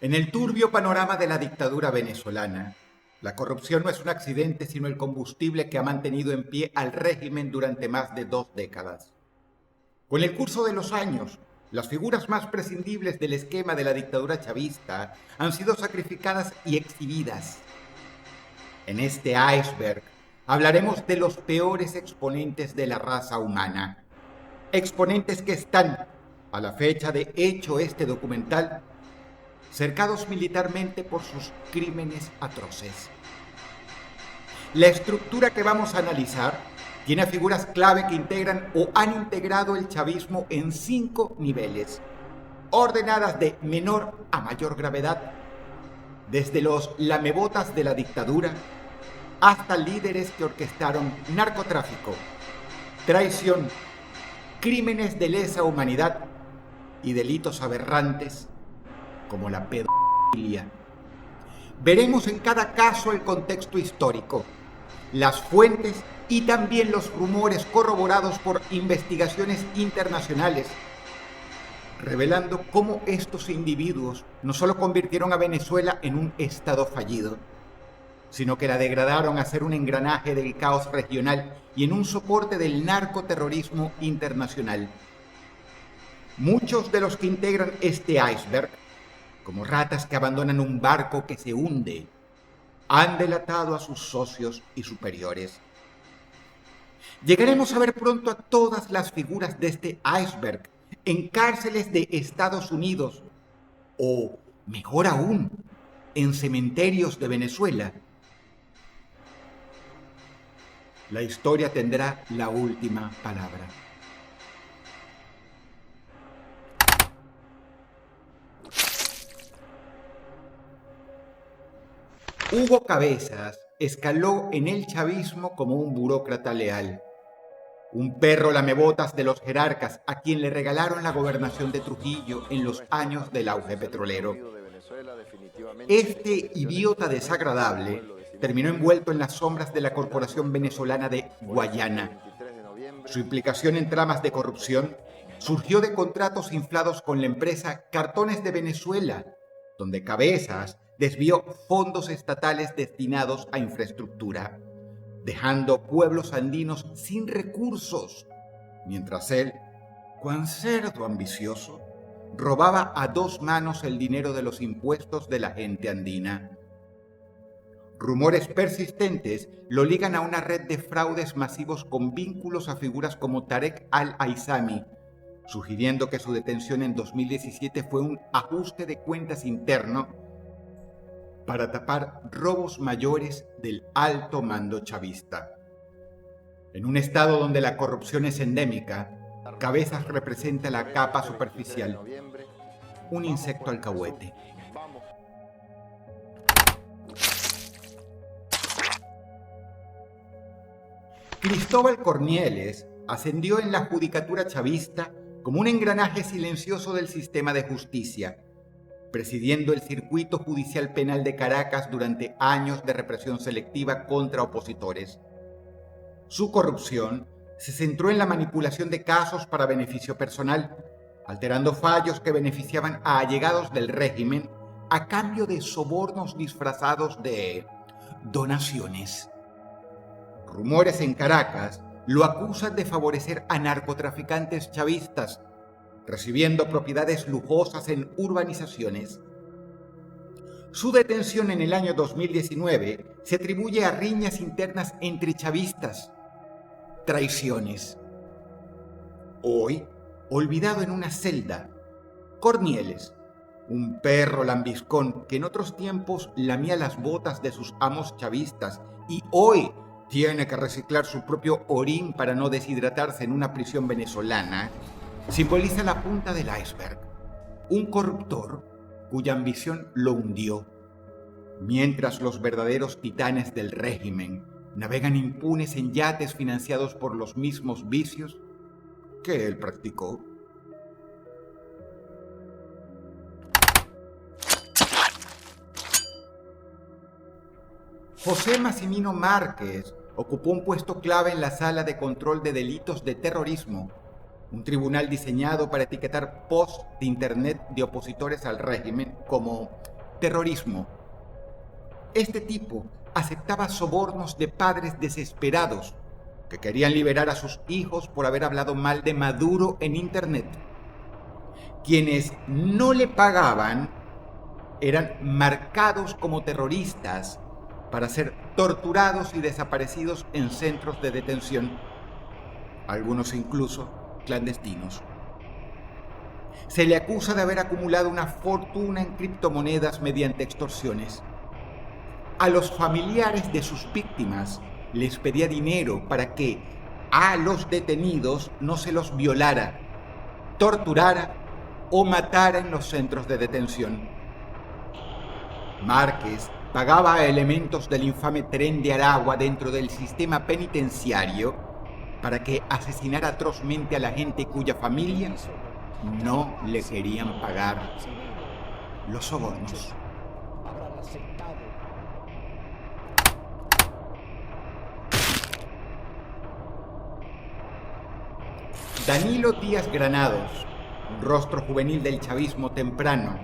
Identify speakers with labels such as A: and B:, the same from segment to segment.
A: En el turbio panorama de la dictadura venezolana, la corrupción no es un accidente, sino el combustible que ha mantenido en pie al régimen durante más de 2 décadas. Con el curso de los años, las figuras más prescindibles del esquema de la dictadura chavista han sido sacrificadas y exhibidas. En este iceberg hablaremos de los peores exponentes de la raza humana. Exponentes que están, a la fecha de hecho este documental, cercados militarmente por sus crímenes atroces. La estructura que vamos a analizar tiene figuras clave que integran o han integrado el chavismo en 5 niveles, ordenadas de menor a mayor gravedad, desde los lamebotas de la dictadura hasta líderes que orquestaron narcotráfico, traición, crímenes de lesa humanidad y delitos aberrantes como la pedofilia. Veremos en cada caso el contexto histórico, las fuentes y también los rumores corroborados por investigaciones internacionales, revelando cómo estos individuos no solo convirtieron a Venezuela en un estado fallido, sino que la degradaron a ser un engranaje del caos regional y en un soporte del narcoterrorismo internacional. Muchos de los que integran este iceberg, como ratas que abandonan un barco que se hunde, han delatado a sus socios y superiores. Llegaremos a ver pronto a todas las figuras de este iceberg en cárceles de Estados Unidos o, mejor aún, en cementerios de Venezuela. La historia tendrá la última palabra. Hugo Cabezas escaló en el chavismo como un burócrata leal, un perro lamebotas de los jerarcas a quien le regalaron la gobernación de Trujillo en los años del auge petrolero. Este idiota desagradable terminó envuelto en las sombras de la Corporación Venezolana de Guayana. Su implicación en tramas de corrupción surgió de contratos inflados con la empresa Cartones de Venezuela, donde Cabezas desvió fondos estatales destinados a infraestructura, dejando pueblos andinos sin recursos, mientras él, cuan cerdo ambicioso, robaba a 2 manos el dinero de los impuestos de la gente andina. Rumores persistentes lo ligan a una red de fraudes masivos con vínculos a figuras como Tarek al-Aizami, sugiriendo que su detención en 2017 fue un ajuste de cuentas interno para tapar robos mayores del alto mando chavista. En un estado donde la corrupción es endémica, Cabezas representa la capa superficial, un insecto alcahuete. Cristóbal Cornieles ascendió en la judicatura chavista como un engranaje silencioso del sistema de justicia, presidiendo el circuito judicial penal de Caracas durante años de represión selectiva contra opositores. Su corrupción se centró en la manipulación de casos para beneficio personal, alterando fallos que beneficiaban a allegados del régimen a cambio de sobornos disfrazados de donaciones. Rumores en Caracas lo acusan de favorecer a narcotraficantes chavistas, recibiendo propiedades lujosas en urbanizaciones. Su detención en el año 2019 se atribuye a riñas internas entre chavistas, traiciones. Hoy, olvidado en una celda, Cornieles, un perro lambiscón que en otros tiempos lamía las botas de sus amos chavistas y hoy tiene que reciclar su propio orín para no deshidratarse en una prisión venezolana, simboliza la punta del iceberg, un corruptor cuya ambición lo hundió, mientras los verdaderos titanes del régimen navegan impunes en yates financiados por los mismos vicios que él practicó. José Massimino Márquez ocupó un puesto clave en la Sala de Control de Delitos de Terrorismo, un tribunal diseñado para etiquetar posts de internet de opositores al régimen como terrorismo. Este tipo aceptaba sobornos de padres desesperados que querían liberar a sus hijos por haber hablado mal de Maduro en Internet. Quienes no le pagaban eran marcados como terroristas para ser torturados y desaparecidos en centros de detención, algunos incluso clandestinos. Se le acusa de haber acumulado una fortuna en criptomonedas mediante extorsiones. A los familiares de sus víctimas les pedía dinero para que a los detenidos no se los violara, torturara o matara en los centros de detención. Márquez pagaba a elementos del infame Tren de Aragua dentro del sistema penitenciario para que asesinara atrozmente a la gente cuya familia no le querían pagar los sobornos. Danilo Díaz Granados, un rostro juvenil del chavismo temprano,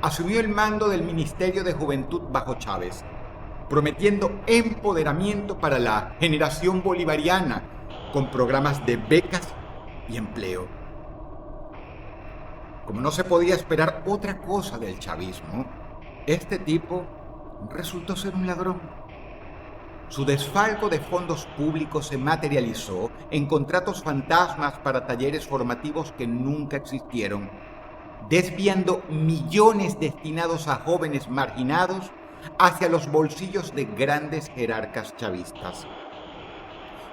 A: asumió el mando del Ministerio de Juventud bajo Chávez, prometiendo empoderamiento para la generación bolivariana con programas de becas y empleo. Como no se podía esperar otra cosa del chavismo, este tipo resultó ser un ladrón. Su desfalco de fondos públicos se materializó en contratos fantasmas para talleres formativos que nunca existieron, desviando millones destinados a jóvenes marginados hacia los bolsillos de grandes jerarcas chavistas.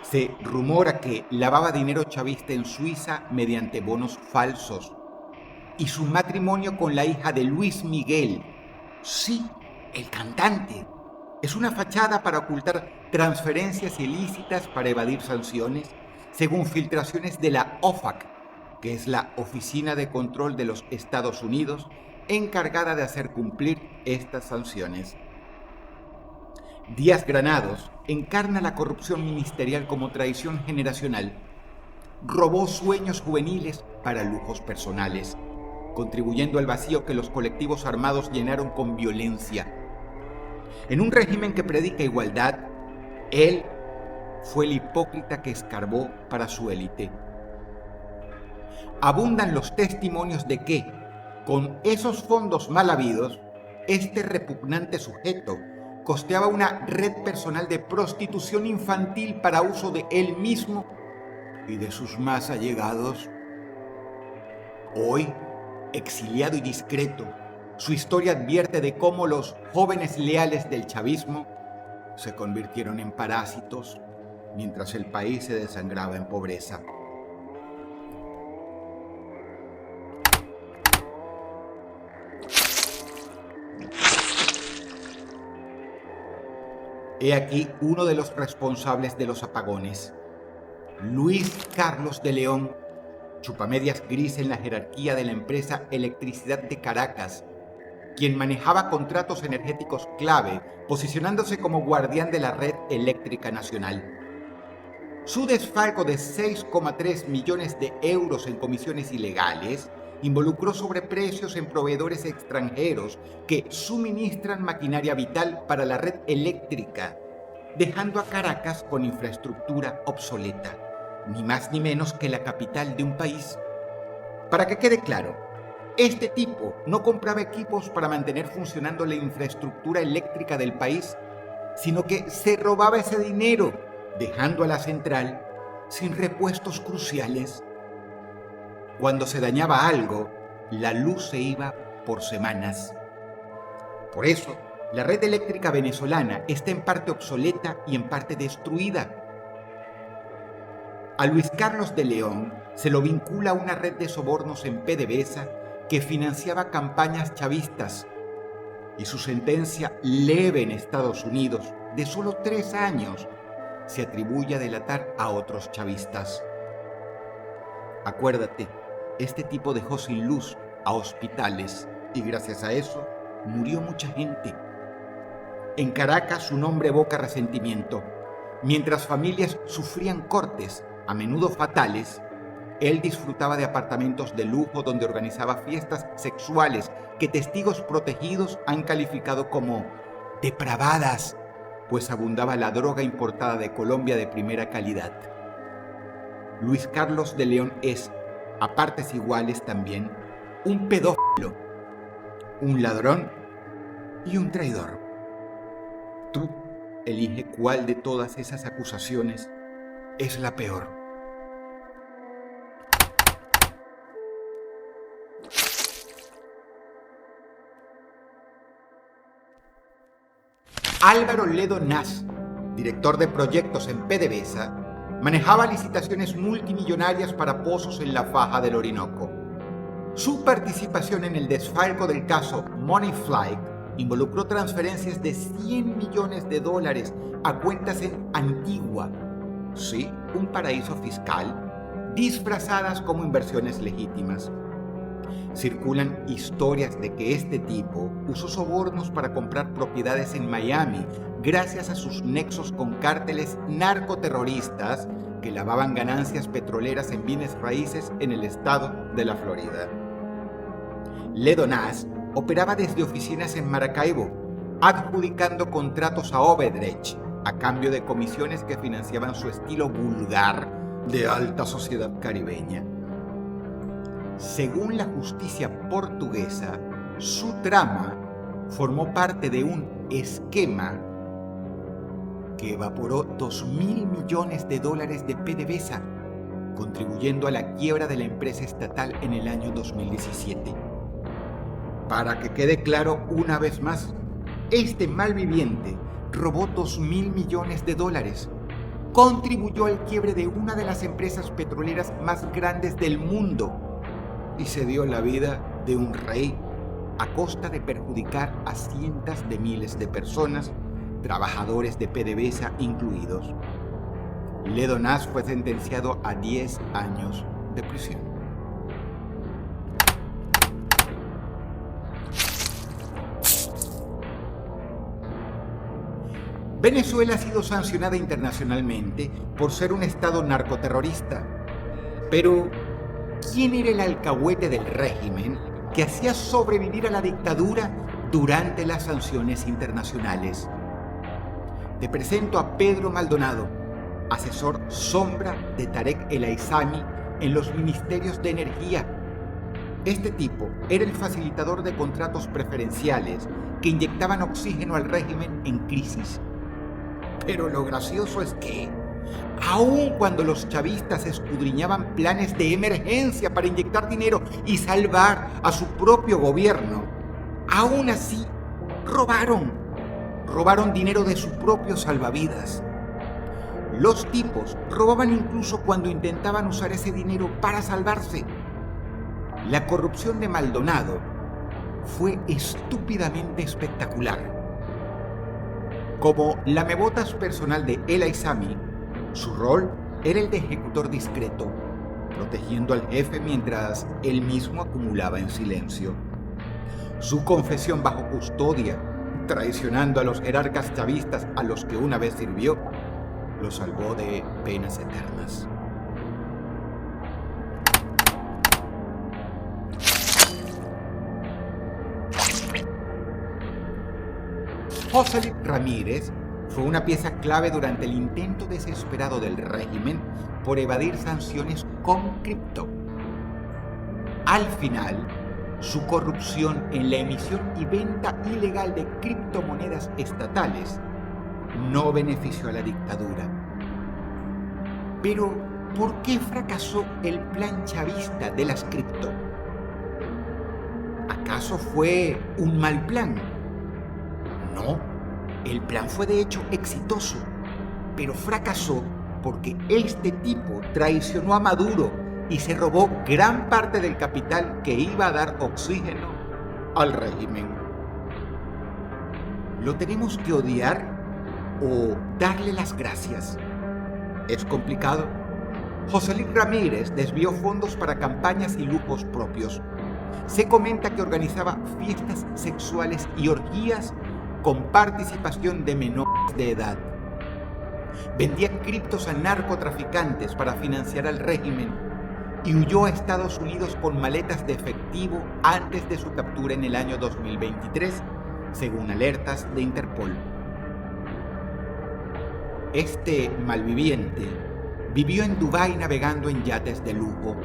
A: Se rumora que lavaba dinero chavista en Suiza mediante bonos falsos, y su matrimonio con la hija de Luis Miguel, sí, el cantante, es una fachada para ocultar transferencias ilícitas para evadir sanciones, según filtraciones de la OFAC, que es la Oficina de Control de los Estados Unidos, encargada de hacer cumplir estas sanciones. Díaz Granados encarna la corrupción ministerial como traición generacional. Robó sueños juveniles para lujos personales, contribuyendo al vacío que los colectivos armados llenaron con violencia. En un régimen que predica igualdad, él fue el hipócrita que escarbó para su élite. Abundan los testimonios de que, con esos fondos mal habidos, este repugnante sujeto costeaba una red personal de prostitución infantil para uso de él mismo y de sus más allegados. Hoy, exiliado y discreto, su historia advierte de cómo los jóvenes leales del chavismo se convirtieron en parásitos mientras el país se desangraba en pobreza. He aquí uno de los responsables de los apagones, Luis Carlos de León, chupamedias gris en la jerarquía de la empresa Electricidad de Caracas, quien manejaba contratos energéticos clave, posicionándose como guardián de la red eléctrica nacional. Su desfalco de 6,3 millones de euros en comisiones ilegales involucró sobreprecios en proveedores extranjeros que suministran maquinaria vital para la red eléctrica, dejando a Caracas con infraestructura obsoleta, ni más ni menos que la capital de un país. Para que quede claro, este tipo no compraba equipos para mantener funcionando la infraestructura eléctrica del país, sino que se robaba ese dinero, dejando a la central sin repuestos cruciales. Cuando se dañaba algo, la luz se iba por semanas. Por eso, la red eléctrica venezolana está en parte obsoleta y en parte destruida. A Luis Carlos de León se lo vincula a una red de sobornos en PDVSA que financiaba campañas chavistas, y su sentencia leve en Estados Unidos de solo 3 años se atribuye a delatar a otros chavistas. Acuérdate, este tipo dejó sin luz a hospitales y gracias a eso murió mucha gente. En Caracas su nombre evoca resentimiento. Mientras familias sufrían cortes, a menudo fatales, Él disfrutaba de apartamentos de lujo donde organizaba fiestas sexuales que testigos protegidos han calificado como depravadas, pues abundaba la droga importada de Colombia de primera calidad. Luis Carlos de León es, a partes iguales también, un pedófilo, un ladrón y un traidor. Tú elige cuál de todas esas acusaciones es la peor. Álvaro Ledo Nas, director de proyectos en PDVSA, manejaba licitaciones multimillonarias para pozos en la faja del Orinoco. Su participación en el desfalco del caso Money Flight involucró transferencias de $100 millones a cuentas en Antigua, sí, un paraíso fiscal, disfrazadas como inversiones legítimas. Circulan historias de que este tipo usó sobornos para comprar propiedades en Miami gracias a sus nexos con cárteles narcoterroristas que lavaban ganancias petroleras en bienes raíces en el estado de la Florida. Ledo Nas operaba desde oficinas en Maracaibo, adjudicando contratos a Odebrecht a cambio de comisiones que financiaban su estilo vulgar de alta sociedad caribeña. Según la justicia portuguesa, su trama formó parte de un esquema que evaporó $2.000 millones de PDVSA, contribuyendo a la quiebra de la empresa estatal en el año 2017. Para que quede claro una vez más, este malviviente robó $2.000 millones, contribuyó al quiebre de una de las empresas petroleras más grandes del mundo y se dio la vida de un rey a costa de perjudicar a cientos de miles de personas, trabajadores de PDVSA incluidos. Ledo Nas fue sentenciado a 10 años de prisión. Venezuela ha sido sancionada internacionalmente por ser un estado narcoterrorista. Pero, ¿quién era el alcahuete del régimen que hacía sobrevivir a la dictadura durante las sanciones internacionales? Te presento a Pedro Maldonado, asesor sombra de Tarek El Aissami en los ministerios de energía. Este tipo era el facilitador de contratos preferenciales que inyectaban oxígeno al régimen en crisis. Pero lo gracioso es que, aun cuando los chavistas escudriñaban planes de emergencia para inyectar dinero y salvar a su propio gobierno, aún así robaron dinero de su propio salvavidas. Los tipos robaban incluso cuando intentaban usar ese dinero para salvarse. La corrupción de Maldonado fue estúpidamente espectacular. Como lamebotas personal de El Aissami, su rol era el de ejecutor discreto, protegiendo al jefe mientras él mismo acumulaba en silencio. Su confesión bajo custodia, traicionando a los jerarcas chavistas a los que una vez sirvió, lo salvó de penas eternas. José Ramírez fue una pieza clave durante el intento desesperado del régimen por evadir sanciones con cripto. Al final, su corrupción en la emisión y venta ilegal de criptomonedas estatales no benefició a la dictadura. Pero, ¿por qué fracasó el plan chavista de las cripto? ¿Acaso fue un mal plan? No, el plan fue de hecho exitoso, pero fracasó porque este tipo traicionó a Maduro y se robó gran parte del capital que iba a dar oxígeno al régimen. ¿Lo tenemos que odiar o darle las gracias? Es complicado. José Luis Ramírez desvió fondos para campañas y lujos propios. Se comenta que organizaba fiestas sexuales y orgías con participación de menores de edad. Vendía criptos a narcotraficantes para financiar al régimen y huyó a Estados Unidos con maletas de efectivo antes de su captura en el año 2023, según alertas de Interpol. Este malviviente vivió en Dubái navegando en yates de lujo,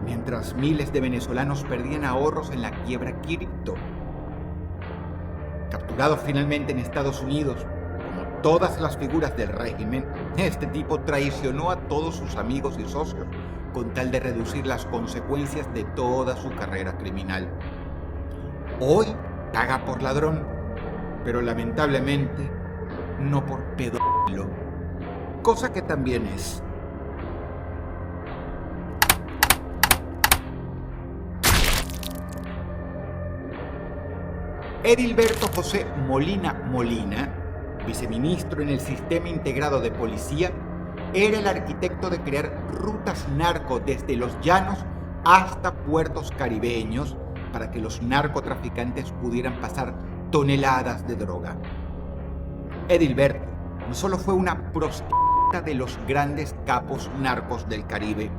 A: mientras miles de venezolanos perdían ahorros en la quiebra cripto. Capturado finalmente en Estados Unidos, como todas las figuras del régimen, este tipo traicionó a todos sus amigos y socios con tal de reducir las consecuencias de toda su carrera criminal. Hoy paga por ladrón, pero lamentablemente no por pedófilo, cosa que también es. Edilberto José Molina Molina, viceministro en el Sistema Integrado de Policía, era el arquitecto de crear rutas narco desde los llanos hasta puertos caribeños para que los narcotraficantes pudieran pasar toneladas de droga. Edilberto no solo fue una prostituta de los grandes capos narcos del Caribe.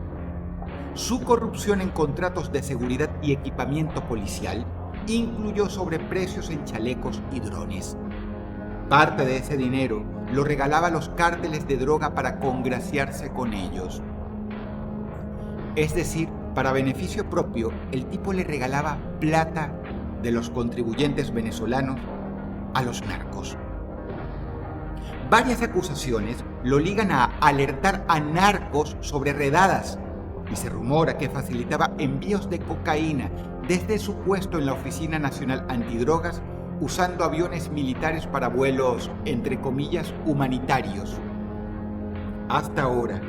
A: Su corrupción en contratos de seguridad y equipamiento policial incluyó sobreprecios en chalecos y drones. Parte de ese dinero lo regalaba a los cárteles de droga para congraciarse con ellos. Es decir, para beneficio propio, el tipo le regalaba plata de los contribuyentes venezolanos a los narcos. Varias acusaciones lo ligan a alertar a narcos sobre redadas y se rumora que facilitaba envíos de cocaína desde su puesto en la Oficina Nacional Antidrogas usando aviones militares para vuelos, entre comillas, humanitarios. Hasta ahora,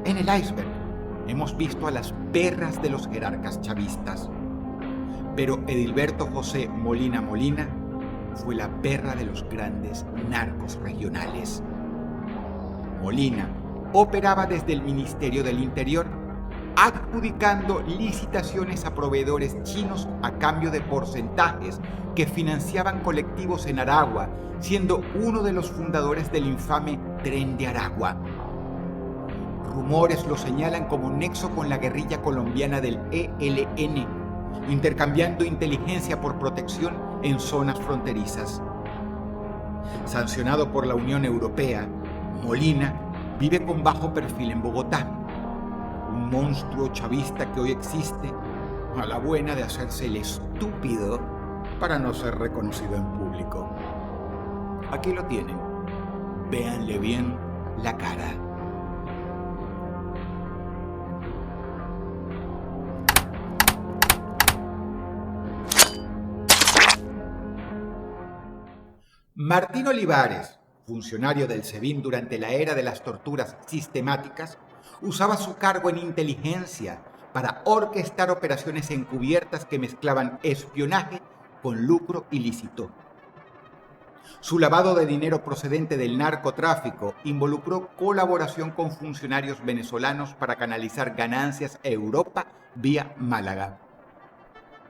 A: en el iceberg, hemos visto a las perras de los jerarcas chavistas. Pero Edilberto José Molina Molina fue la perra de los grandes narcos regionales. Molina operaba desde el Ministerio del Interior, adjudicando licitaciones a proveedores chinos a cambio de porcentajes que financiaban colectivos en Aragua, siendo uno de los fundadores del infame Tren de Aragua. Rumores lo señalan como nexo con la guerrilla colombiana del ELN, intercambiando inteligencia por protección en zonas fronterizas. Sancionado por la Unión Europea, Molina vive con bajo perfil en Bogotá, un monstruo chavista que hoy existe a la buena de hacerse el estúpido para no ser reconocido en público. Aquí lo tienen. Véanle bien la cara. Martín Olivares, funcionario del SEBIN durante la era de las torturas sistemáticas, usaba su cargo en inteligencia para orquestar operaciones encubiertas que mezclaban espionaje con lucro ilícito. Su lavado de dinero procedente del narcotráfico involucró colaboración con funcionarios venezolanos para canalizar ganancias a Europa vía Málaga.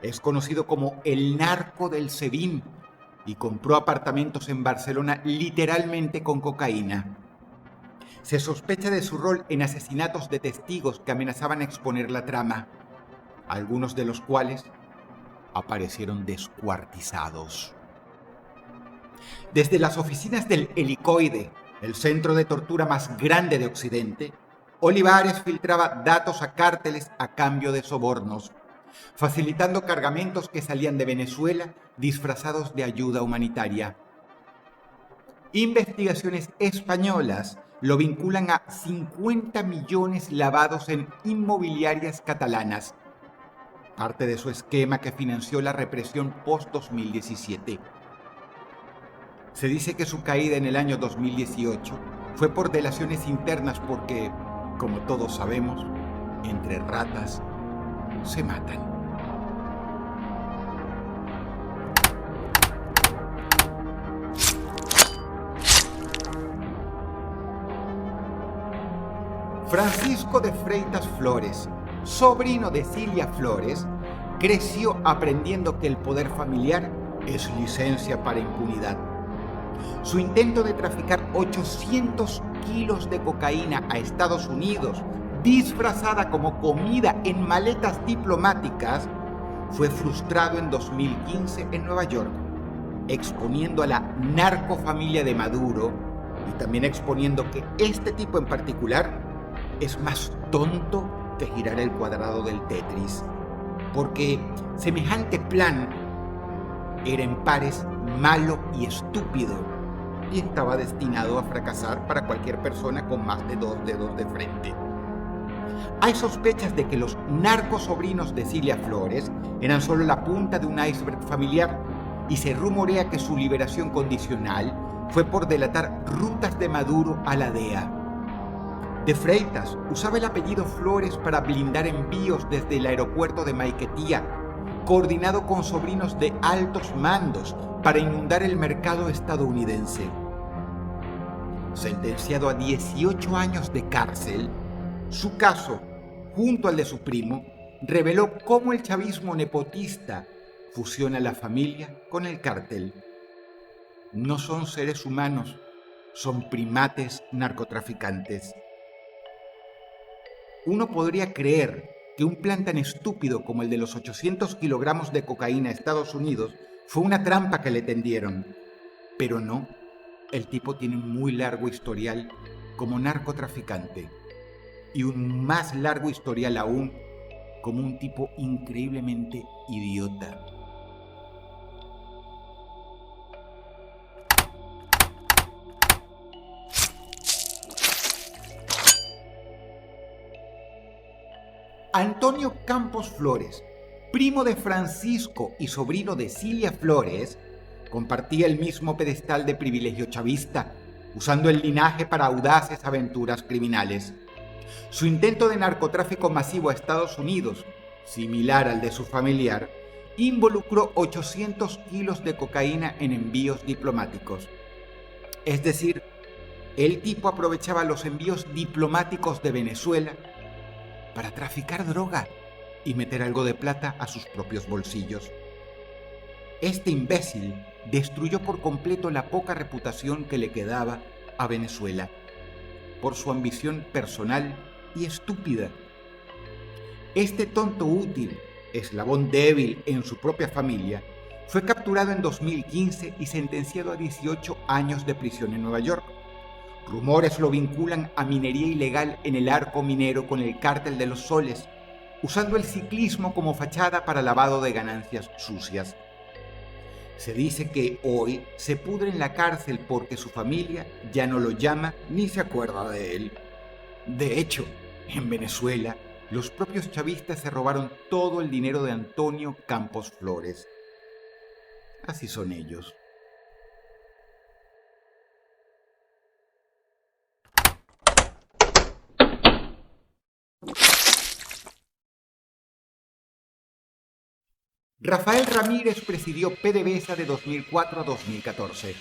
A: Es conocido como el narco del SEBIN y compró apartamentos en Barcelona literalmente con cocaína. Se sospecha de su rol en asesinatos de testigos que amenazaban exponer la trama, algunos de los cuales aparecieron descuartizados. Desde las oficinas del Helicoide, el centro de tortura más grande de Occidente, Olivares filtraba datos a cárteles a cambio de sobornos, facilitando cargamentos que salían de Venezuela disfrazados de ayuda humanitaria. Investigaciones españolas lo vinculan a 50 millones lavados en inmobiliarias catalanas, parte de su esquema que financió la represión post-2017. Se dice que su caída en el año 2018 fue por delaciones internas porque, como todos sabemos, entre ratas se matan. Francisco de Freitas Flores, sobrino de Cilia Flores, creció aprendiendo que el poder familiar es licencia para impunidad. Su intento de traficar 800 kilos de cocaína a Estados Unidos disfrazada como comida en maletas diplomáticas, fue frustrado en 2015 en Nueva York, exponiendo a la narcofamilia de Maduro y también exponiendo que este tipo en particular es más tonto que girar el cuadrado del Tetris, porque semejante plan era en pares malo y estúpido y estaba destinado a fracasar para cualquier persona con más de 2 dedos de frente. Hay sospechas de que los narcosobrinos de Cilia Flores eran solo la punta de un iceberg familiar y se rumorea que su liberación condicional fue por delatar rutas de Maduro a la DEA. De Freitas usaba el apellido Flores para blindar envíos desde el aeropuerto de Maiquetía, coordinado con sobrinos de altos mandos para inundar el mercado estadounidense. Sentenciado a 18 años de cárcel, su caso, junto al de su primo, reveló cómo el chavismo nepotista fusiona la familia con el cártel. No son seres humanos, son primates narcotraficantes. Uno podría creer que un plan tan estúpido como el de los 800 kilogramos de cocaína a Estados Unidos fue una trampa que le tendieron, pero no, el tipo tiene un muy largo historial como narcotraficante y un más largo historial aún como un tipo increíblemente idiota. Antonio Campos Flores, primo de Francisco y sobrino de Cilia Flores, compartía el mismo pedestal de privilegio chavista, usando el linaje para audaces aventuras criminales. Su intento de narcotráfico masivo a Estados Unidos, similar al de su familiar, involucró 800 kilos de cocaína en envíos diplomáticos. Es decir, el tipo aprovechaba los envíos diplomáticos de Venezuela para traficar droga y meter algo de plata a sus propios bolsillos. Este imbécil destruyó por completo la poca reputación que le quedaba a Venezuela por su ambición personal y estúpida. Este tonto útil, eslabón débil en su propia familia, fue capturado en 2015 y sentenciado a 18 años de prisión en Nueva York. Rumores lo vinculan a minería ilegal en el arco minero con el cártel de los Soles, usando el ciclismo como fachada para lavado de ganancias sucias. Se dice que hoy se pudre en la cárcel porque su familia ya no lo llama ni se acuerda de él. De hecho, en Venezuela, los propios chavistas se robaron todo el dinero de Antonio Campos Flores. Así son ellos. Rafael Ramírez presidió PDVSA de 2004 a 2014,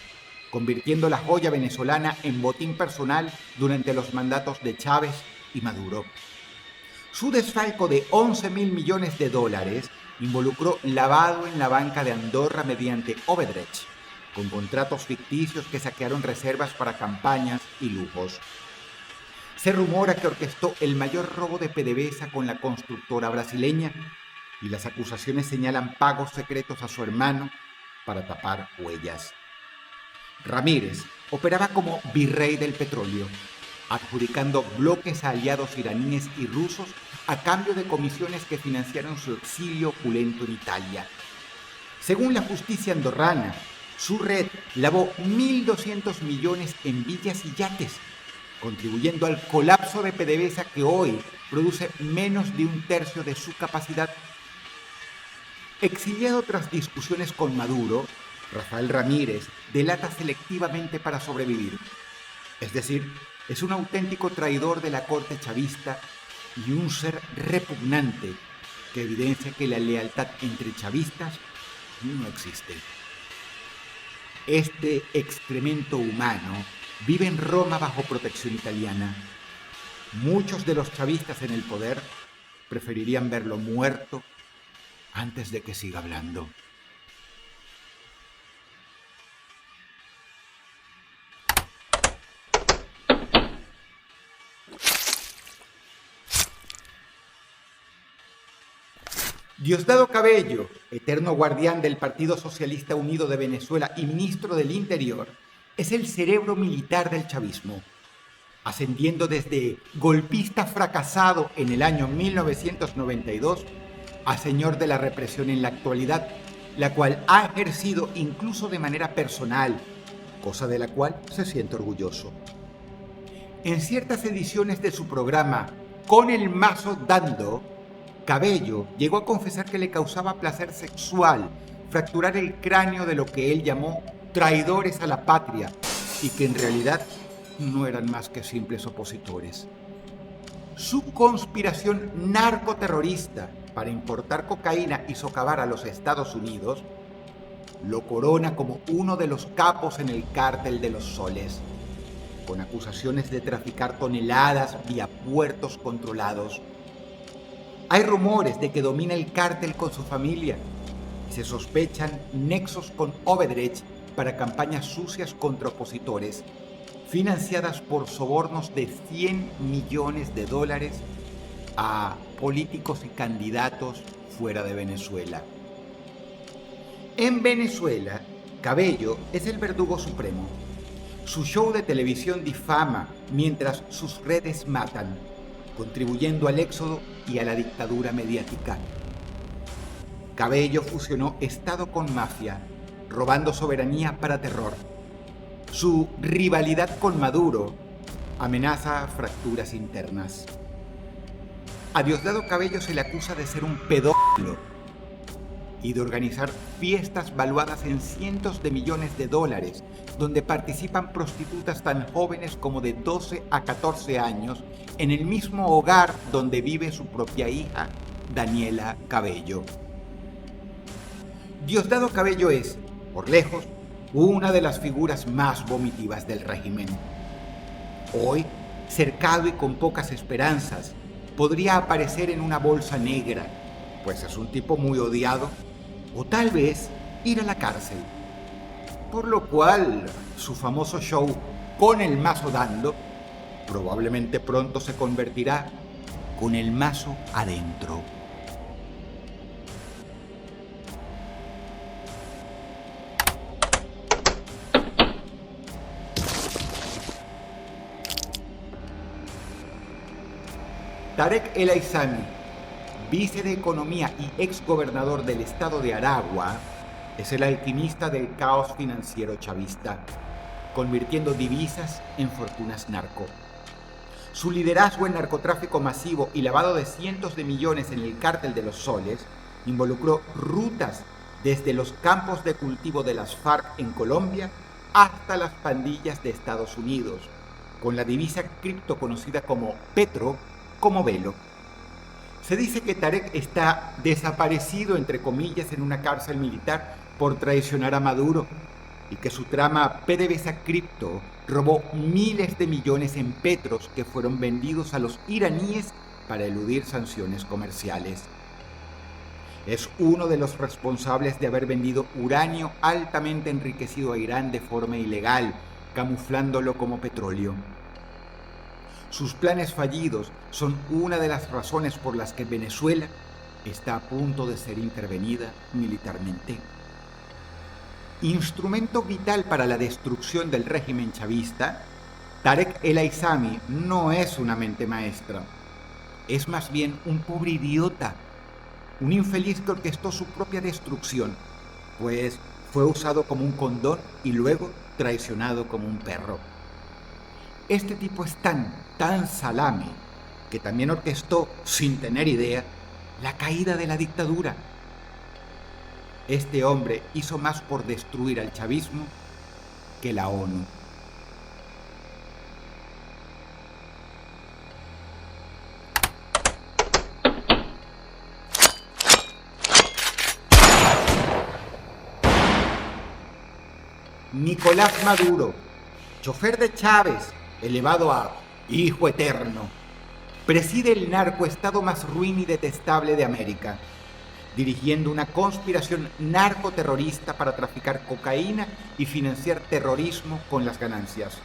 A: convirtiendo la joya venezolana en botín personal durante los mandatos de Chávez y Maduro. Su desfalco de 11.000 millones de dólares involucró lavado en la banca de Andorra mediante Overdraft, con contratos ficticios que saquearon reservas para campañas y lujos. Se rumora que orquestó el mayor robo de PDVSA con la constructora brasileña, y las acusaciones señalan pagos secretos a su hermano para tapar huellas. Ramírez operaba como virrey del petróleo, adjudicando bloques a aliados iraníes y rusos a cambio de comisiones que financiaron su exilio opulento en Italia. Según la justicia andorrana, su red lavó 1.200 millones en villas y yates, contribuyendo al colapso de PDVSA que hoy produce menos de un tercio de su capacidad. Exiliado tras discusiones con Maduro, Rafael Ramírez delata selectivamente para sobrevivir. Es decir, es un auténtico traidor de la corte chavista y un ser repugnante que evidencia que la lealtad entre chavistas no existe. Este excremento humano vive en Roma bajo protección italiana. Muchos de los chavistas en el poder preferirían verlo muerto antes de que siga hablando. Diosdado Cabello, eterno guardián del Partido Socialista Unido de Venezuela y ministro del Interior, es el cerebro militar del chavismo, ascendiendo desde golpista fracasado en el año 1992 a señor de la represión en la actualidad, la cual ha ejercido incluso de manera personal, cosa de la cual se siente orgulloso. En ciertas ediciones de su programa Con el mazo dando, Cabello llegó a confesar que le causaba placer sexual fracturar el cráneo de lo que él llamó traidores a la patria y que en realidad no eran más que simples opositores. Su conspiración narcoterrorista para importar cocaína y socavar a los Estados Unidos lo corona como uno de los capos en el cártel de los Soles, con acusaciones de traficar toneladas vía puertos controlados. Hay rumores de que domina el cártel con su familia y se sospechan nexos con Odebrecht para campañas sucias contra opositores, financiadas por sobornos de $100 millones a políticos y candidatos fuera de Venezuela. En Venezuela, Cabello es el verdugo supremo. Su show de televisión difama mientras sus redes matan, contribuyendo al éxodo y a la dictadura mediática. Cabello fusionó Estado con mafia, robando soberanía para terror. Su rivalidad con Maduro amenaza fracturas internas. A Diosdado Cabello se le acusa de ser un pedófilo y de organizar fiestas valuadas en cientos de millones de dólares, donde participan prostitutas tan jóvenes como de 12 a 14 años en el mismo hogar donde vive su propia hija, Daniela Cabello. Diosdado Cabello es, por lejos, una de las figuras más vomitivas del régimen. Hoy, cercado y con pocas esperanzas, podría aparecer en una bolsa negra, pues es un tipo muy odiado, o tal vez ir a la cárcel. Por lo cual, su famoso show Con el mazo dando probablemente pronto se convertirá con el mazo adentro. Tarek El Aissami, vice de Economía y exgobernador del estado de Aragua, es el alquimista del caos financiero chavista, convirtiendo divisas en fortunas narco. Su liderazgo en narcotráfico masivo y lavado de cientos de millones en el cártel de los Soles involucró rutas desde los campos de cultivo de las FARC en Colombia hasta las pandillas de Estados Unidos, con la divisa cripto conocida como Petro como velo. Se dice que Tarek está desaparecido, entre comillas, en una cárcel militar por traicionar a Maduro y que su trama PDVSA Cripto robó miles de millones en petros que fueron vendidos a los iraníes para eludir sanciones comerciales. Es uno de los responsables de haber vendido uranio altamente enriquecido a Irán de forma ilegal, camuflándolo como petróleo. Sus planes fallidos son una de las razones por las que Venezuela está a punto de ser intervenida militarmente. Instrumento vital para la destrucción del régimen chavista, Tarek El Aissami no es una mente maestra. Es más bien un pobre idiota, un infeliz que orquestó su propia destrucción, pues fue usado como un condón y luego traicionado como un perro. Este tipo es tan salame, que también orquestó, sin tener idea, la caída de la dictadura. Este hombre hizo más por destruir al chavismo que la ONU. Nicolás Maduro, chofer de Chávez, elevado a hijo eterno, preside el narcoestado más ruin y detestable de América, dirigiendo una conspiración narcoterrorista para traficar cocaína y financiar terrorismo con las ganancias.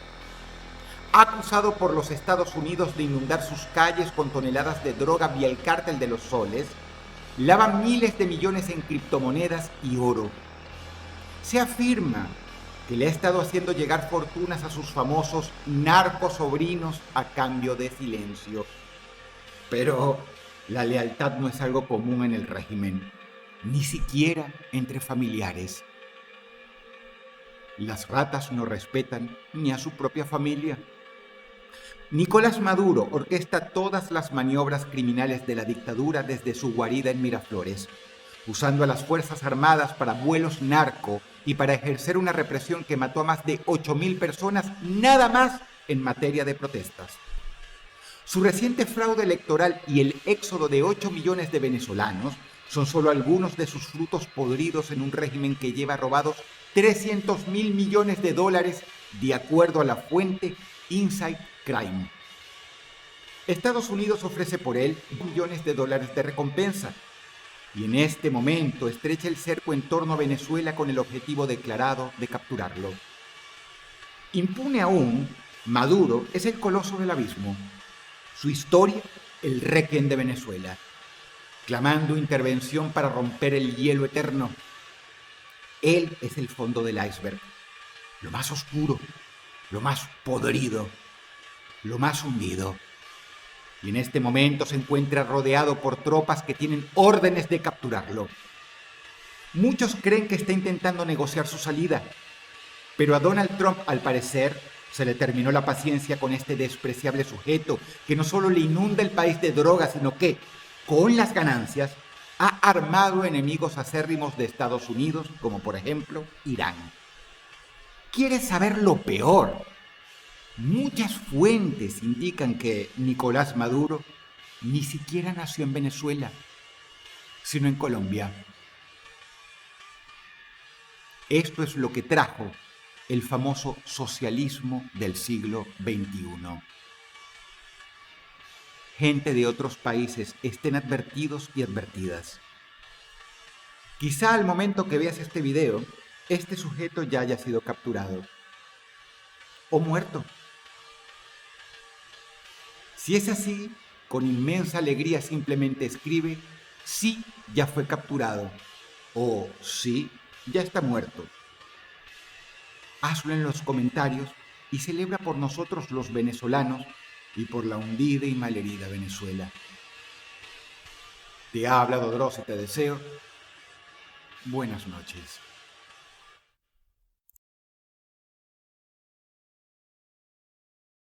A: Acusado por los Estados Unidos de inundar sus calles con toneladas de droga vía el cártel de los Soles, lava miles de millones en criptomonedas y oro. Se afirma que le ha estado haciendo llegar fortunas a sus famosos narcosobrinos a cambio de silencio. Pero la lealtad no es algo común en el régimen, ni siquiera entre familiares. Las ratas no respetan ni a su propia familia. Nicolás Maduro orquesta todas las maniobras criminales de la dictadura desde su guarida en Miraflores, usando a las Fuerzas Armadas para vuelos narco y para ejercer una represión que mató a más de 8.000 personas nada más en materia de protestas. Su reciente fraude electoral y el éxodo de 8 millones de venezolanos son solo algunos de sus frutos podridos en un régimen que lleva robados 300.000 millones de dólares de acuerdo a la fuente Inside Crime. Estados Unidos ofrece por él millones de dólares de recompensa y en este momento estrecha el cerco en torno a Venezuela con el objetivo declarado de capturarlo. Impune aún, Maduro es el coloso del abismo. Su historia, el Requiem de Venezuela, clamando intervención para romper el hielo eterno. Él es el fondo del iceberg, lo más oscuro, lo más podrido, lo más hundido. Y en este momento se encuentra rodeado por tropas que tienen órdenes de capturarlo. Muchos creen que está intentando negociar su salida, pero a Donald Trump, al parecer, se le terminó la paciencia con este despreciable sujeto que no solo le inunda el país de drogas, sino que, con las ganancias, ha armado enemigos acérrimos de Estados Unidos, como por ejemplo Irán. ¿Quieres saber lo peor? Muchas fuentes indican que Nicolás Maduro ni siquiera nació en Venezuela, sino en Colombia. Esto es lo que trajo el famoso socialismo del siglo XXI. Gente de otros países, estén advertidos y advertidas. Quizá al momento que veas este video, este sujeto ya haya sido capturado o muerto. Si es así, con inmensa alegría simplemente escribe sí, ya fue capturado o sí, ya está muerto. Hazlo en los comentarios y celebra por nosotros los venezolanos y por la hundida y malherida Venezuela. Te ha hablado Dross y te deseo buenas noches.